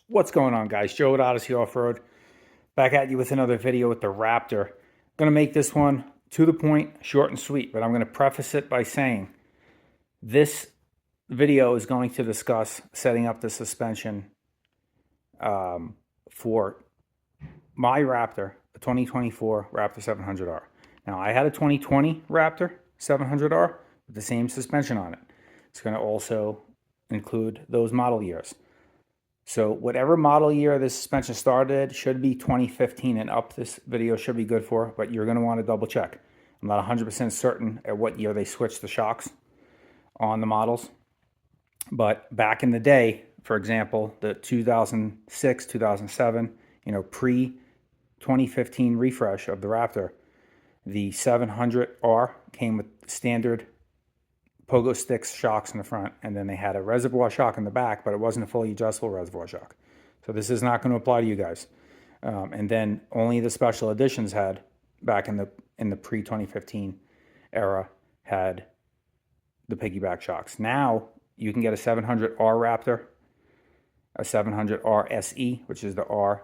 What's going on, guys? Joe at Odyssey Off-Road. Back at you with another video with the Raptor. I'm going to make this one to the point, short and sweet, but I'm going to preface it by saying this video is going to discuss setting up the suspension for my Raptor, the 2024 Raptor 700R. Now, I had a 2020 Raptor 700R with the same suspension on it. It's going to also include those model years. So whatever model year this suspension started should be 2015 and up. This video should be good for, but you're going to want to double check. I'm not 100% certain at what year they switched the shocks on the models. But back in the day, for example, the 2006, 2007, pre-2015 refresh of the Raptor, the 700R came with standard pogo sticks shocks in the front, and then they had a reservoir shock in the back, but it wasn't a fully adjustable reservoir shock. So this is not going to apply to you guys. And then only the special editions had, back in the pre-2015 era, had the piggyback shocks. Now you can get a 700R Raptor, a 700R SE, which is the R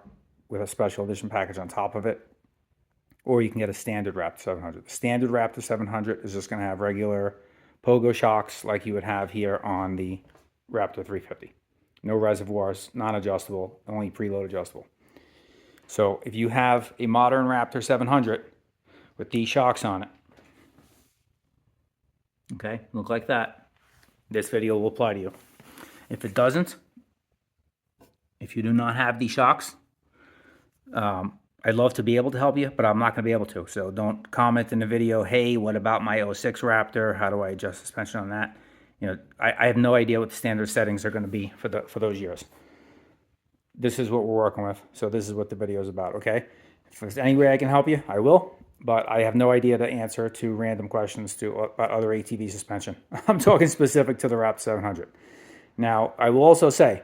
with a special edition package on top of it, or you can get a standard Raptor 700. The standard Raptor 700 is just going to have regular pogo shocks like you would have here on the Raptor 350. No reservoirs, non-adjustable, only preload adjustable. So if you have a modern Raptor 700 with these shocks on it, okay, look like that, this video will apply to you. If it doesn't, if you do not have these shocks, I'd love to be able to help you, but I'm not going to be able to. So don't comment in the video, hey, what about my '06 Raptor? How do I adjust suspension on that? I have no idea what the standard settings are going to be for those years. This is what we're working with, so this is what the video is about, okay? If there's any way I can help you, I will, but I have no idea the answer to random questions about other ATV suspension. I'm talking specific to the Raptor 700. Now, I will also say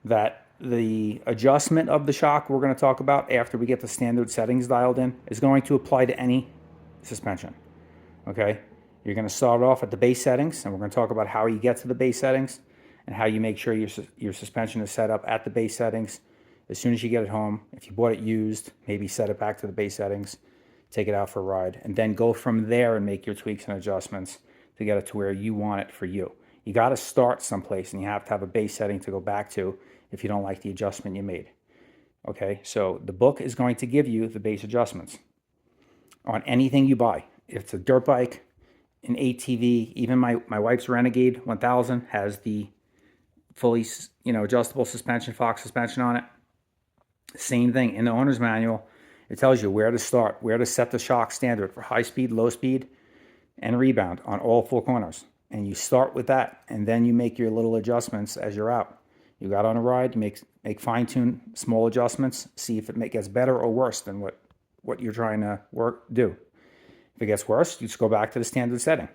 that the adjustment of the shock we're going to talk about after we get the standard settings dialed in is going to apply to any suspension. Okay, you're going to start off at the base settings, and we're going to talk about how you get to the base settings and how you make sure your suspension is set up at the base settings. As soon as you get it home, if you bought it used, maybe set it back to the base settings, take it out for a ride, and then go from there and make your tweaks and adjustments to get it to where you want it for you. You got to start someplace, and you have to have a base setting to go back to if you don't like the adjustment you made. Okay, so the book is going to give you the base adjustments on anything you buy. If it's a dirt bike, an ATV, even my wife's Renegade 1000 has the fully adjustable suspension, Fox suspension on it. Same thing in the owner's manual. It tells you where to start, where to set the shock standard for high speed, low speed, and rebound on all four corners. And you start with that, and then you make your little adjustments as you're out. You got on a ride, you make fine-tune small adjustments, see if it gets better or worse than what you're trying to do. If it gets worse, you just go back to the standard setting.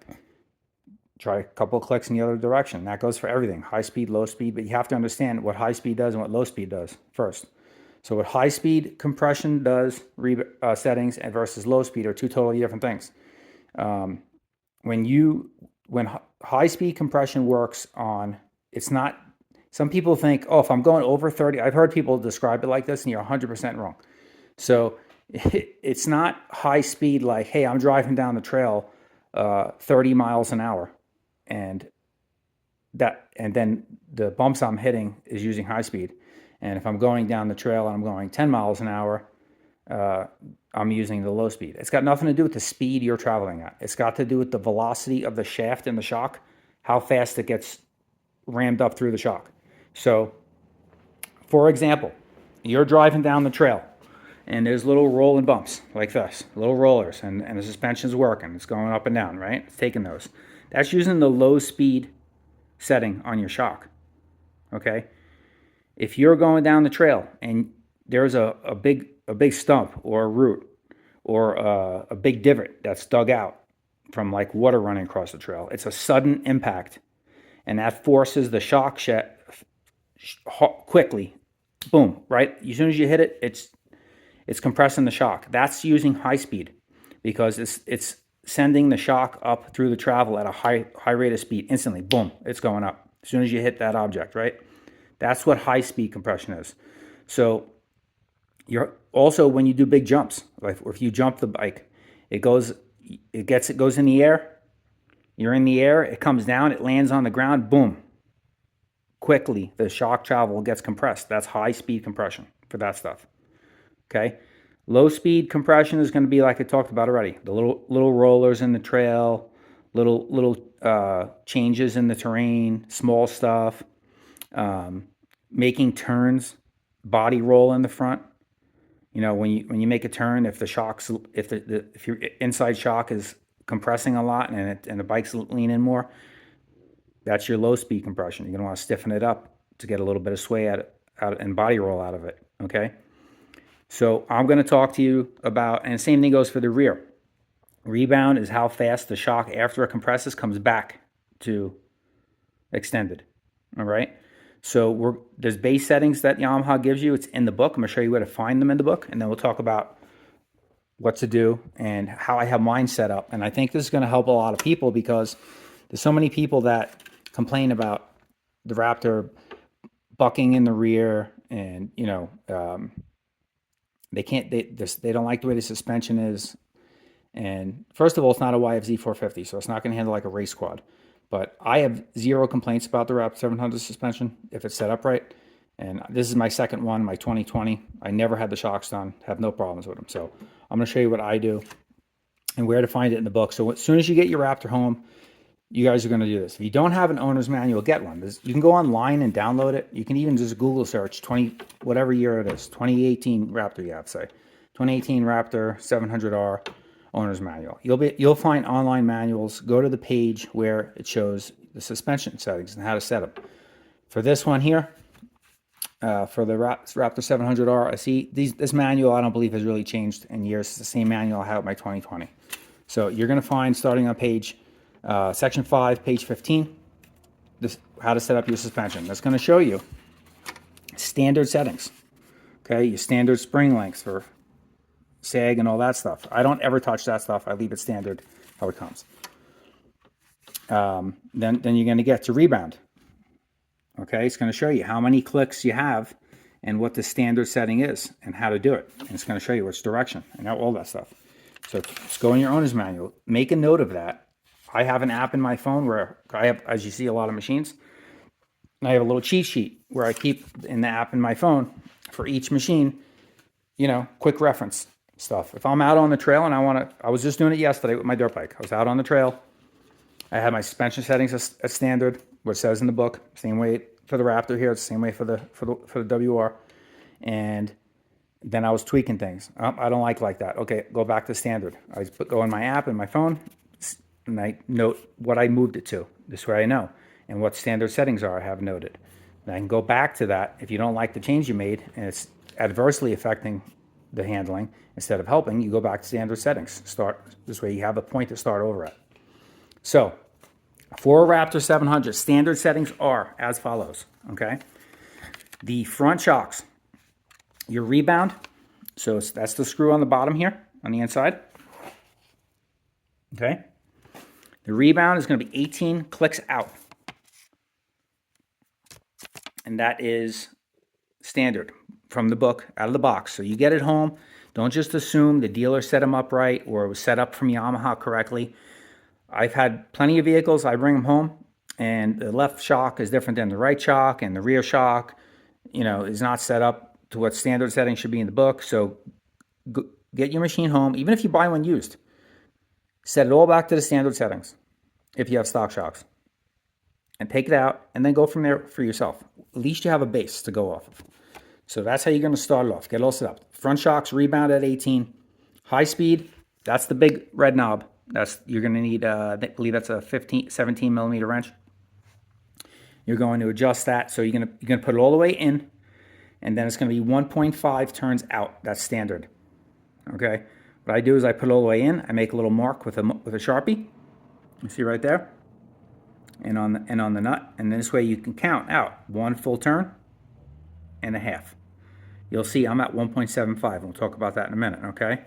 Try a couple of clicks in the other direction. That goes for everything, high speed, low speed, but you have to understand what high speed does and what low speed does first. So what high speed compression does, settings, and versus low speed are two totally different things. When high speed compression works on, it's not, some people think, oh, if I'm going over 30, I've heard people describe it like this, and you're 100% wrong. So it's not high speed like, hey, I'm driving down the trail 30 miles an hour, and then the bumps I'm hitting is using high speed. And if I'm going down the trail and I'm going 10 miles an hour, I'm using the low speed. It's got nothing to do with the speed you're traveling at. It's got to do with the velocity of the shaft in the shock, how fast it gets rammed up through the shock. So, for example, you're driving down the trail, and there's little rolling bumps like this, little rollers, and the suspension's working. It's going up and down, right? It's taking those. That's using the low speed setting on your shock, okay? If you're going down the trail and there's a big stump or a root or a big divot that's dug out from like water running across the trail, it's a sudden impact, and that forces the shock shaft quickly, boom, right? As soon as you hit it, it's compressing the shock. That's using high speed because it's sending the shock up through the travel at a high rate of speed instantly. Boom, it's going up as soon as you hit that object, right? That's what high speed compression is. So you're also, when you do big jumps, like if you jump the bike, it goes in the air. You're in the air, it comes down, it lands on the ground, boom. Quickly, the shock travel gets compressed. That's high speed compression for that stuff. Okay? Low speed compression is going to be like I talked about already. The little rollers in the trail, little changes in the terrain, small stuff, making turns, body roll in the front. You know, when you make a turn, if your inside shock is compressing a lot and the bike's leaning more, that's your low speed compression. You're going to want to stiffen it up to get a little bit of sway out and body roll out of it. Okay. So I'm going to talk to you about, and the same thing goes for the rear. Rebound is how fast the shock after it compresses comes back to extended. All right. So there's base settings that Yamaha gives you. It's in the book. I'm going to show you where to find them in the book, and then we'll talk about what to do and how I have mine set up. And I think this is going to help a lot of people because there's so many people that complain about the Raptor bucking in the rear, and they don't like the way the suspension is. And first of all, it's not a YFZ 450, so it's not going to handle like a race quad. But I have zero complaints about the Raptor 700 suspension if it's set up right. And this is my second one, my 2020. I never had the shocks done, have no problems with them. So I'm going to show you what I do and where to find it in the book. So as soon as you get your Raptor home, you guys are going to do this. If you don't have an owner's manual, get one. You can go online and download it. You can even just Google search whatever year it is, 2018 Raptor, you have to say. 2018 Raptor 700R owner's manual. You'll find online manuals. Go to the page where it shows the suspension settings and how to set them. For this one here, for the Raptor 700R, I see this manual I don't believe has really changed in years. It's the same manual I have with my 2020. So you're going to find, starting on section 5, page 15, how to set up your suspension. That's going to show you standard settings. Okay, your standard spring lengths for sag and all that stuff. I don't ever touch that stuff. I leave it standard how it comes. Then you're going to get to rebound. Okay, it's going to show you how many clicks you have and what the standard setting is and how to do it. And it's going to show you which direction and all that stuff. So just go in your owner's manual. Make a note of that. I have an app in my phone where I have, as you see, a lot of machines. And I have a little cheat sheet where I keep in the app in my phone for each machine, quick reference stuff. If I'm out on the trail and I was just doing it yesterday with my dirt bike. I was out on the trail. I had my suspension settings as standard, what it says in the book. Same way for the Raptor here. It's the same way for the WR. And then I was tweaking things. I don't like that. Okay, go back to standard. I go in my app in my phone, and I note what I moved it to. This way I know. And what standard settings are, I have noted. And I can go back to that if you don't like the change you made and it's adversely affecting the handling. Instead of helping, you go back to standard settings. This way you have a point to start over at. So, for a Raptor 700, standard settings are as follows, okay? The front shocks, your rebound, so that's the screw on the bottom here, on the inside, okay? The rebound is going to be 18 clicks out, and that is standard from the book, out of the box. So you get it home, don't just assume the dealer set them up right or it was set up from Yamaha correctly. I've had plenty of vehicles, I bring them home, and the left shock is different than the right shock, and the rear shock, is not set up to what standard settings should be in the book. So get your machine home, even if you buy one used, set it all back to the standard settings if you have stock shocks, and take it out, and then go from there for yourself. At least you have a base to go off of. So that's how you're going to start it off. Get it all set up. Front shocks, rebound at 18. High speed, that's the big red knob. You're going to need, I believe that's a 17 millimeter wrench. You're going to adjust that. So you're going to put it all the way in, and then it's going to be 1.5 turns out. That's standard. Okay. What I do is I put it all the way in. I make a little mark with a Sharpie. You see right there, and on the nut. And this way you can count out 1 full turn and a half. You'll see I'm at 1.75. We'll talk about that in a minute. Okay.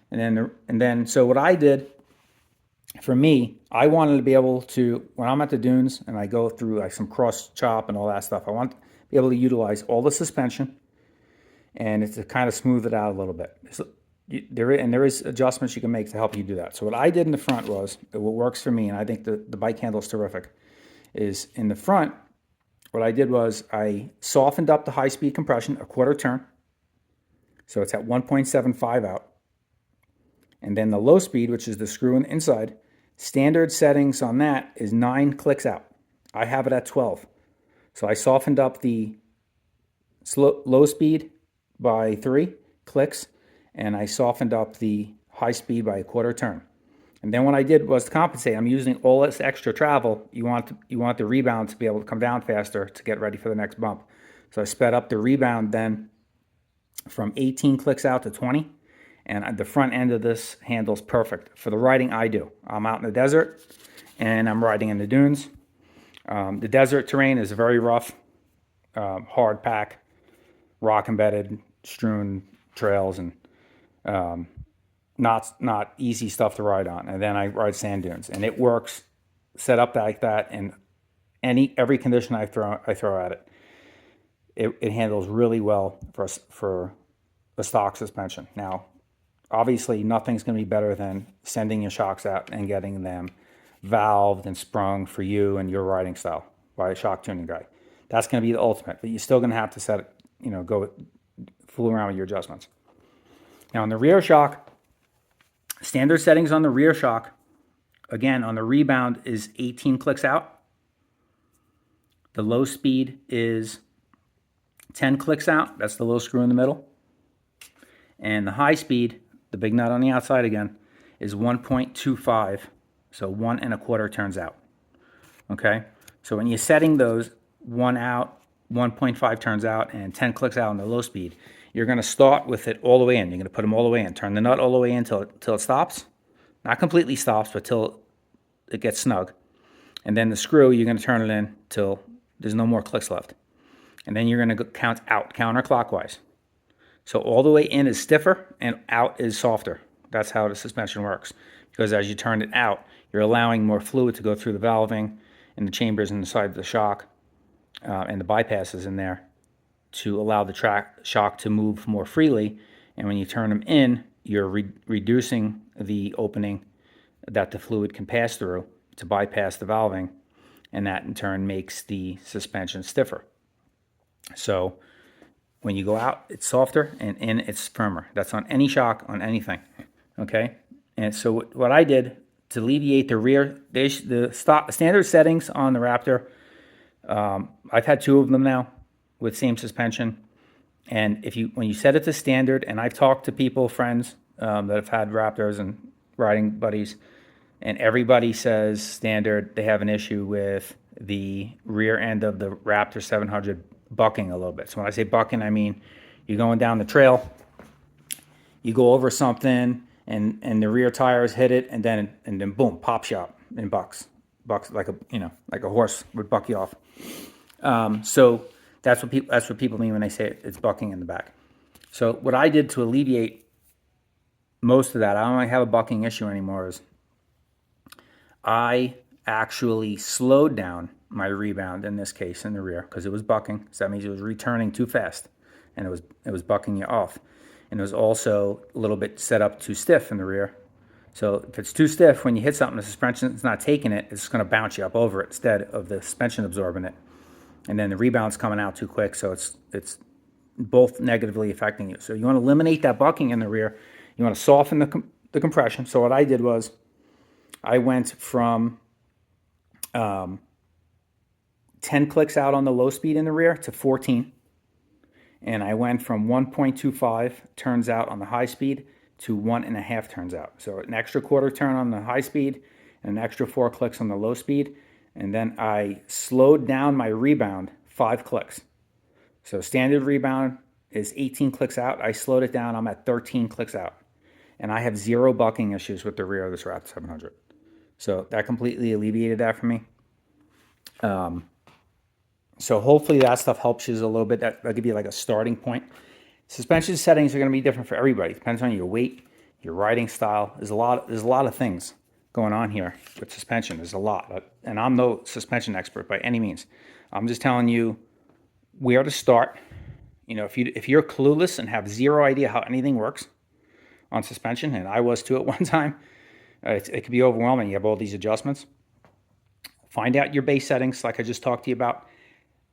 And then so what I did. For me, I wanted to be able to, when I'm at the dunes and I go through like some cross chop and all that stuff, I want to be able to utilize all the suspension, and it's to kind of smooth it out a little bit. So there is adjustments you can make to help you do that. So what I did in the front was, what works for me, and I think the bike handle is terrific, is in the front, what I did was I softened up the high-speed compression a quarter turn, so it's at 1.75 out. And then the low speed, which is the screw in the inside, standard settings on that is 9 clicks out. I have it at 12. So I softened up the low speed by 3 clicks, and I softened up the high speed by a quarter turn. And then what I did was to compensate. I'm using all this extra travel. You want the rebound to be able to come down faster to get ready for the next bump. So I sped up the rebound then from 18 clicks out to 20. And the front end of this handle is perfect for the riding I do. I'm out in the desert, and I'm riding in the dunes. The desert terrain is very rough, hard pack, rock embedded, strewn trails, and not easy stuff to ride on. And then I ride sand dunes, and it works set up like that in every condition I throw at it. It handles really well for a stock suspension. Now, obviously, nothing's going to be better than sending your shocks out and getting them valved and sprung for you and your riding style by a shock tuning guy. That's going to be the ultimate, but you're still going to have to set it, fool around with your adjustments. Now, on the rear shock, standard settings on the rear shock, again, on the rebound is 18 clicks out. The low speed is 10 clicks out. That's the little screw in the middle. And the high speed, the big nut on the outside again, is 1.25, so 1 1/4 turns out. Okay? So when you're setting those 1 out, 1.5 turns out, and 10 clicks out on the low speed, you're going to start with it all the way in. You're going to put them all the way in. Turn the nut all the way in till it stops. Not completely stops, but till it gets snug. And then the screw, you're going to turn it in till there's no more clicks left. And then you're going to count out counterclockwise. So all the way in is stiffer and out is softer. That's how the suspension works. Because as you turn it out, you're allowing more fluid to go through the valving and the chambers inside of the shock and the bypasses in there to allow the shock to move more freely. And when you turn them in, you're reducing the opening that the fluid can pass through to bypass the valving. And that in turn makes the suspension stiffer. So when you go out, it's softer, and in, it's firmer. That's on any shock, on anything, okay? And so what I did to alleviate the rear, the standard settings on the Raptor, I've had 2 of them now with same suspension. And when you set it to standard, and I've talked to people, friends that have had Raptors and riding buddies, and everybody says standard, they have an issue with the rear end of the Raptor 700 bucking a little bit. So when I say bucking, I mean you're going down the trail, you go over something, and the rear tires hit it, and then boom, pop shot and bucks like a horse would buck you off. So that's what people mean when they say it's bucking in the back. So what I did to alleviate most of that, I don't really have a bucking issue anymore, is I actually slowed down my rebound in this case in the rear because it was bucking. So that means it was returning too fast, and it was bucking you off. And it was also a little bit set up too stiff in the rear. So if it's too stiff, when you hit something, the suspension's not taking it, it's going to bounce you up over it instead of the suspension absorbing it. And then the rebound's coming out too quick, so it's both negatively affecting you. So you want to eliminate that bucking in the rear. You want to soften the compression. So what I did was I went from 10 clicks out on the low speed in the rear to 14. And I went from 1.25 turns out on the high speed to 1.5 turns out. So an extra quarter turn on the high speed and an extra 4 clicks on the low speed. And then I slowed down my rebound 5 clicks. So standard rebound is 18 clicks out. I slowed it down. I'm at 13 clicks out. And I have 0 bucking issues with the rear of this Raptor 700. So that completely alleviated that for me. So hopefully that stuff helps you a little bit. That'll give you like a starting point. Suspension settings are going to be different for everybody. It depends on your weight, your riding style. There's a lot of things going on here with suspension. There's a lot. And I'm no suspension expert by any means. I'm just telling you where to start. You know, if you're clueless and have zero idea how anything works on suspension, and I was too at one time, it can be overwhelming. You have all these adjustments. Find out your base settings, like I just talked to you about.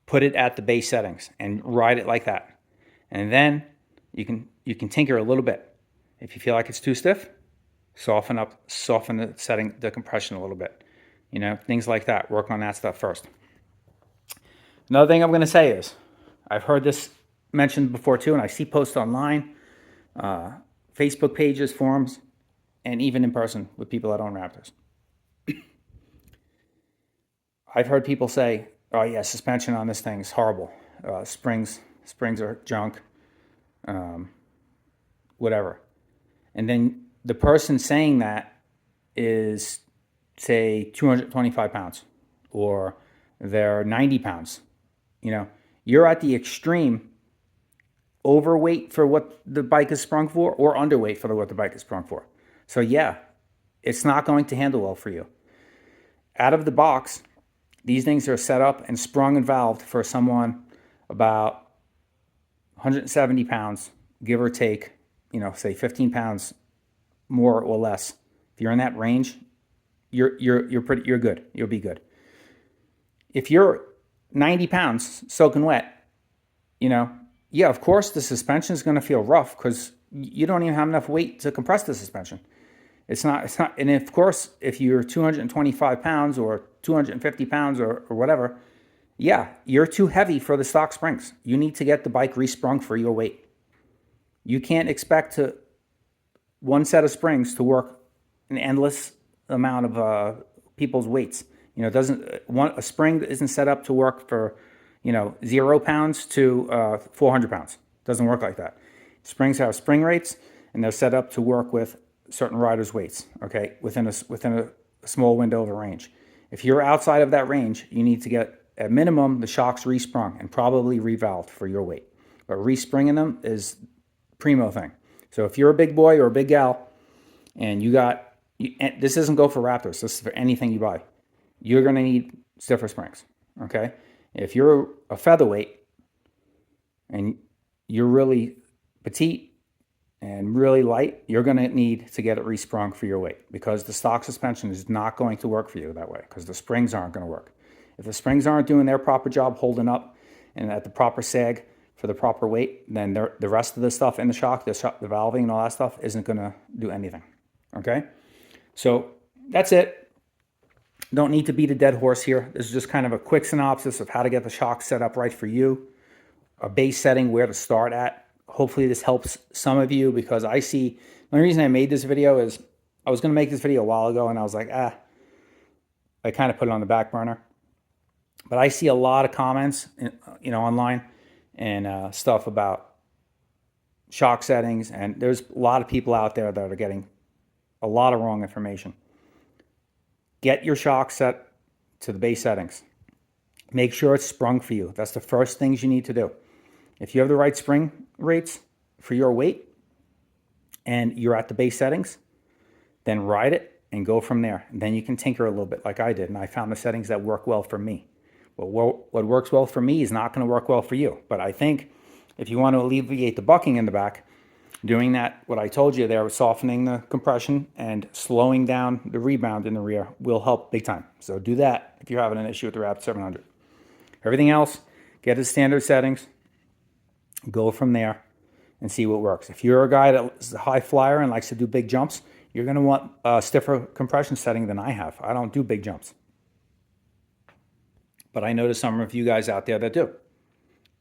Put it at the base settings and ride it like that. And then you can tinker a little bit. If you feel like it's too stiff, soften the compression a little bit. You know, things like that. Work on that stuff first. Another thing I'm going to say is, I've heard this mentioned before too, and I see posts online, Facebook pages, forums, and even in person with people that own Raptors. I've heard people say, oh yeah, suspension on this thing is horrible. Springs are junk, whatever. And then the person saying that is, say, 225 pounds, or they're 90 pounds. You know, you're at the extreme overweight for what the bike is sprung for, or underweight for what the bike is sprung for. So yeah, it's not going to handle well for you. Out of the box, these things are set up and sprung and valved for someone about 170 pounds, give or take, you know, say 15 pounds more or less. If you're in that range, you're good. You'll be good. If you're 90 pounds soaking wet, you know, yeah, of course the suspension is going to feel rough because you don't even have enough weight to compress the suspension. It's not, and of course, if you're 225 pounds or 250 pounds or whatever, yeah, you're too heavy for the stock springs. You need to get the bike resprung for your weight. You can't expect one set of springs to work an endless amount of people's weights. You know, a spring isn't set up to work for, you know, 0 pounds to 400 pounds. It doesn't work like that. Springs have spring rates, and they're set up to work with certain riders' weights, okay, within a small window of a range. If you're outside of that range, you need to get, at minimum, the shocks resprung and probably revalved for your weight. But respringing them is primo thing. So if you're a big boy or a big gal, and this doesn't go for Raptors, this is for anything you buy, you're going to need stiffer springs, okay? If you're a featherweight and you're really petite and really light, you're going to need to get it resprung for your weight, because the stock suspension is not going to work for you that way, because the springs aren't going to work. If the springs aren't doing their proper job holding up and at the proper sag for the proper weight, then the rest of the stuff in the shock, the valving and all that stuff isn't going to do anything, okay? So that's it. Don't need to beat a dead horse here. This is just kind of a quick synopsis of how to get the shock set up right for you, a base setting, where to start at. Hopefully this helps some of you, because the only reason I made this video is I was going to make this video a while ago, and I was like, I kind of put it on the back burner. But I see a lot of comments, you know, online and stuff about shock settings, and there's a lot of people out there that are getting a lot of wrong information. Get your shock set to the base settings. Make sure it's sprung for you. That's the first things you need to do. If you have the right spring rates for your weight and you're at the base settings, then ride it and go from there. And then you can tinker a little bit like I did, and I found the settings that work well for me. But what works well for me is not going to work well for you. But I think if you want to alleviate the bucking in the back, doing that, what I told you there, softening the compression and slowing down the rebound in the rear, will help big time. So do that if you're having an issue with the Raptor 700. Everything else, get the standard settings, go from there and see what works. If you're a guy that's a high flyer and likes to do big jumps, you're going to want a stiffer compression setting than I have. I don't do big jumps. But I notice some of you guys out there that do.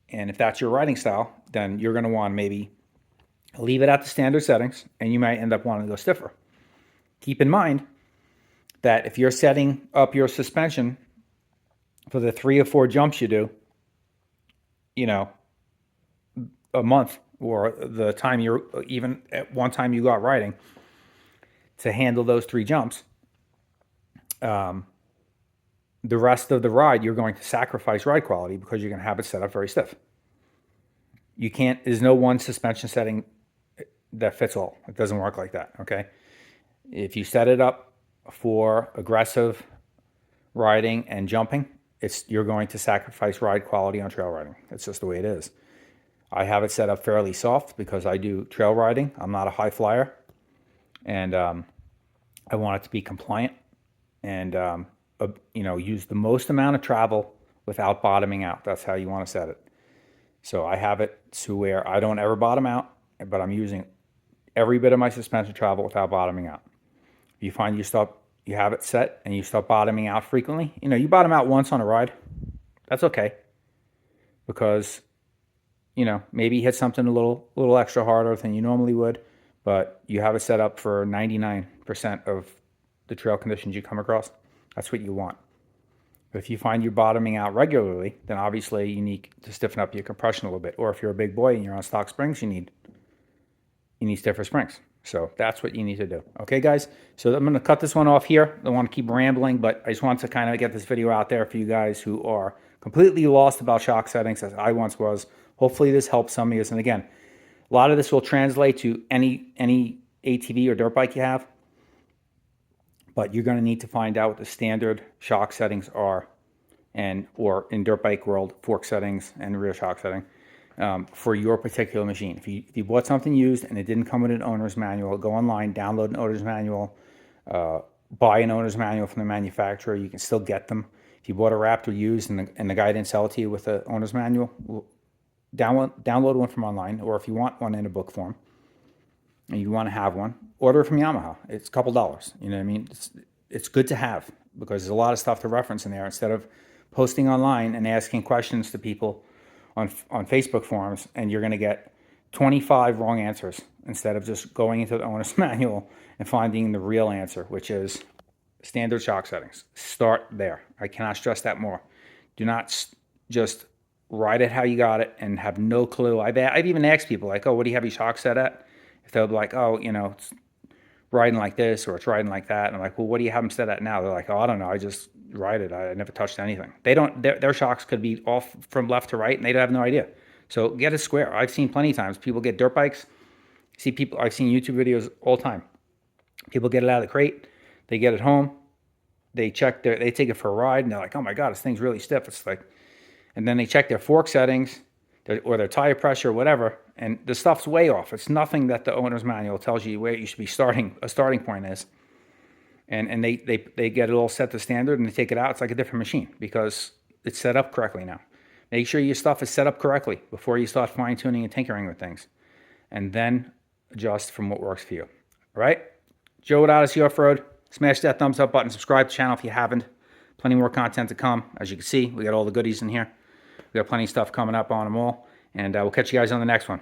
And if that's your riding style, then you're going to want to maybe leave it at the standard settings, and you might end up wanting to go stiffer. Keep in mind that if you're setting up your suspension for the 3 or 4 jumps you do, you know, a month, or the time you're, even at one time you go out riding, to handle those 3 jumps, the rest of the ride you're going to sacrifice ride quality, because you're going to have it set up very stiff. You can't, there's no one suspension setting that fits all. It doesn't work like that, okay? If you set it up for aggressive riding and jumping, you're going to sacrifice ride quality on trail riding. That's just the way it is. I have it set up fairly soft because I do trail riding. I'm not a high flyer, and I want it to be compliant and use the most amount of travel without bottoming out. That's how you want to set it. So I have it to where I don't ever bottom out, but I'm using every bit of my suspension travel without bottoming out. If you find you have it set and you start bottoming out frequently, you bottom out once on a ride, that's okay. Because, maybe you hit something a little extra harder than you normally would, but you have it set up for 99% of the trail conditions you come across. That's what you want. But if you find you're bottoming out regularly, then obviously you need to stiffen up your compression a little bit. Or if you're a big boy and you're on stock springs, you need stiffer springs. So that's what you need to do. Okay, guys? So I'm going to cut this one off here. I don't want to keep rambling, but I just want to kind of get this video out there for you guys who are completely lost about shock settings, as I once was. Hopefully this helps some of you. And again, a lot of this will translate to any ATV or dirt bike you have. But you're going to need to find out what the standard shock settings are, or in dirt bike world, fork settings and rear shock setting for your particular machine. If you bought something used and it didn't come with an owner's manual, go online, download an owner's manual, buy an owner's manual from the manufacturer. You can still get them. If you bought a Raptor used and the guy didn't sell it to you with an owner's manual, download one from online, or if you want one in a book form, and you want to have one, order it from Yamaha. It's a couple dollars. You know what I mean? It's good to have because there's a lot of stuff to reference in there instead of posting online and asking questions to people on Facebook forums, and you're going to get 25 wrong answers instead of just going into the owner's manual and finding the real answer, which is standard shock settings. Start there. I cannot stress that more. Do not just ride it how you got it and have no clue. I've even asked people like, oh, what do you have your shock set at? If they'll be like, oh, it's riding like this or it's riding like that. And I'm like, well, what do you have them set at now? They're like, oh, I don't know. I just ride it. I never touched anything. They don't, their shocks could be off from left to right and they have no idea. So get it square. I've seen plenty of times people get dirt bikes. I've seen YouTube videos all the time. People get it out of the crate. They get it home. They take it for a ride and they're like, oh my God, this thing's really stiff. It's like, and then they check their fork settings or their tire pressure or whatever, and the stuff's way off. It's nothing that the owner's manual tells you where you should be a starting point is. And they get it all set to standard and they take it out. It's like a different machine because it's set up correctly now. Make sure your stuff is set up correctly before you start fine-tuning and tinkering with things. And then adjust from what works for you. All right? Joe at Odyssey Off-Road. Smash that thumbs up button. Subscribe to the channel if you haven't. Plenty more content to come. As you can see, we got all the goodies in here. We got plenty of stuff coming up on them all. And we'll catch you guys on the next one.